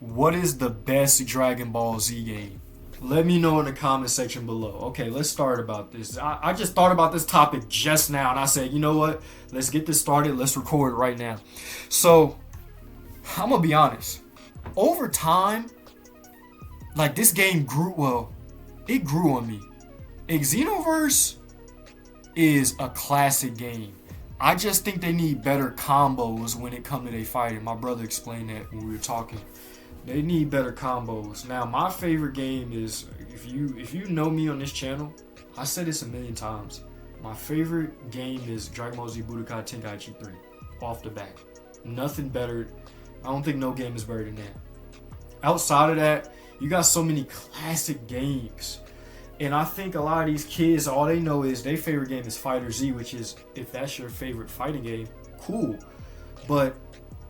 what is the best Dragon Ball Z game? Let me know in the comment section below. Okay, let's start about this. I just thought about this topic just now, and I said, you know what? Let's get this started. Let's record right now. So, I'm gonna be honest. Over time, like this game grew. Well, it grew on me. Xenoverse is a classic game. I just think they need better combos when it comes to their fighting. My brother explained that when we were talking. They need better combos. Now, my favorite game is, if you know me on this channel, I said this a million times. My favorite game is Dragon Ball Z Budokai Tenkaichi 3. Off the bat. Nothing better. I don't think no game is better than that. Outside of that, you got so many classic games. And I think a lot of these kids, all they know is their favorite game is Fighter Z, which is, if that's your favorite fighting game, cool. But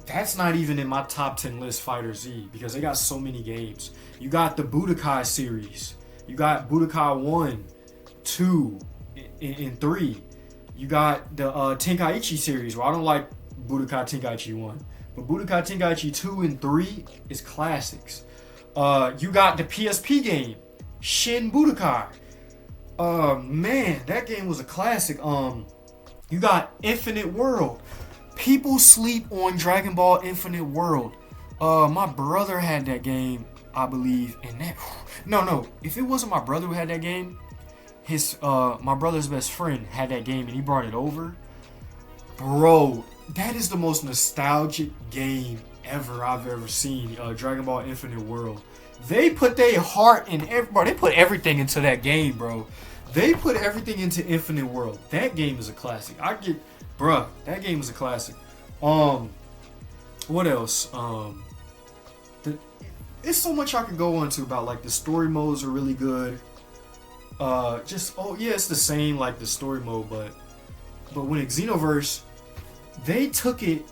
that's not even in my top 10 list, Fighter Z, because they got so many games. You got the Budokai series. You got Budokai 1, 2, and 3. You got the Tenkaichi series, where I don't like Budokai Tenkaichi 1. But Budokai Tenkaichi 2 and 3 is classics. You got the PSP game, Shin Budokai. Man, that game was a classic. You got Infinite World. People sleep on Dragon Ball Infinite World. My brother had that game, I believe, and that. No. If it wasn't my brother who had that game, my brother's best friend had that game, and he brought it over. Bro, that is the most nostalgic game I've ever seen. Dragon Ball Infinite World. They put their heart in everybody. They put everything into that game, bro. They put everything into Infinite World. That game is a classic. Bruh, that game is a classic. What else? It's so much I could go into about, like, the story modes are really good. It's the same like the story mode, but when Xenoverse, they took it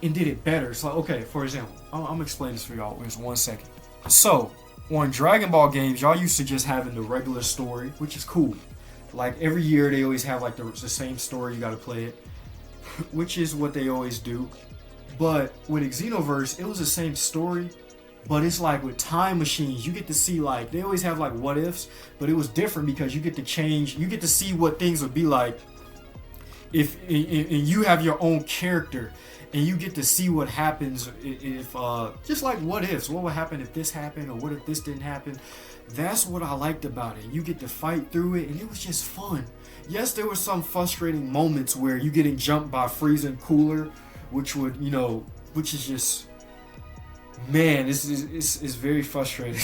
and did it better. So, okay, for example, I'm gonna explain this for y'all in just 1 second. So, on Dragon Ball games, y'all used to just having the regular story, which is cool. Like, every year they always have, like, the same story, you gotta play it, which is what they always do. But with Xenoverse, it was the same story, but it's like with time machines, you get to see, like, they always have, like, what ifs, but it was different because you get to change, you get to see what things would be like if you have your own character, and you get to see what happens if just like what ifs, what would happen if this happened, or what if this didn't happen. That's what I liked about it. You get to fight through it, and it was just fun. Yes, there were some frustrating moments where you getting jumped by freezing cooler, which is just, man, it's very frustrating.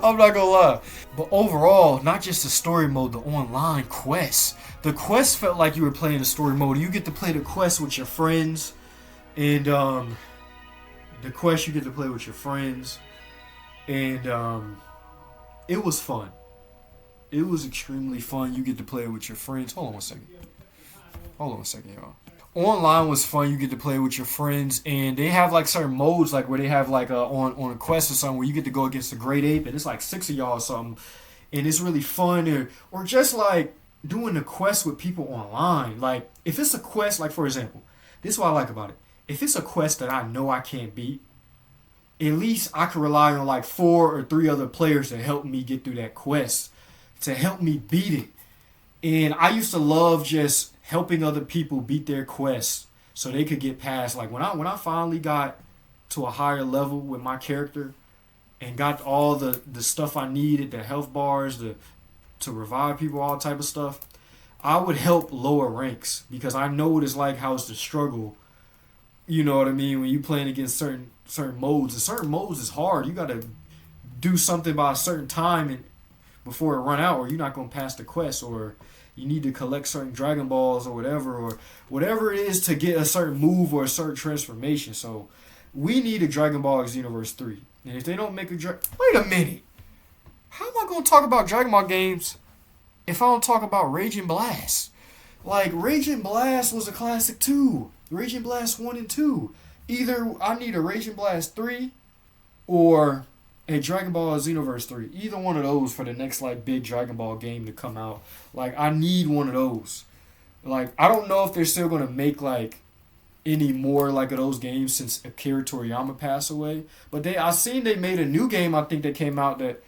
I'm not gonna lie. But overall, not just the story mode, the online quests. The quests felt like you were playing the story mode. You get to play the quests with your friends. And the quest you get to play with your friends. And it was fun. It was extremely fun. You get to play with your friends. Hold on one second, y'all. Online was fun. You get to play with your friends, and they have like certain modes, like where they have like on a quest or something where you get to go against a great ape, and it's like 6 of y'all or something, and it's really fun. Or just like doing the quest with people online. Like if it's a quest, like for example, this is what I like about it. If it's a quest that I know I can't beat, at least I can rely on like 4 or 3 other players to help me get through that quest, to help me beat it. And I used to love just helping other people beat their quests so they could get past. Like when I finally got to a higher level with my character and got all the stuff I needed, the health bars, to revive people, all type of stuff, I would help lower ranks because I know what it's like, how it's the struggle. You know what I mean? When you playing against certain modes, and certain modes is hard. You got to do something by a certain time and before it run out, or you're not gonna pass the quest, or you need to collect certain Dragon Balls or whatever it is to get a certain move or a certain transformation. So we need a Dragon Ball Xenoverse 3. And if they don't make wait a minute. How am I gonna talk about Dragon Ball games if I don't talk about Raging Blast? Like, Raging Blast was a classic too. Raging Blast 1 and 2. Either I need a Raging Blast 3 or a Dragon Ball Xenoverse 3. Either one of those for the next like big Dragon Ball game to come out. Like, I need one of those. Like, I don't know if they're still gonna make like any more like of those games since Akira Toriyama passed away. But I seen they made a new game. I think that came out that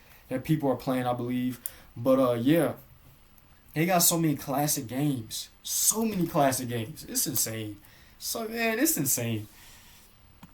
people are playing. I believe. But yeah, they got so many classic games. So many classic games. It's insane. So man, it's insane.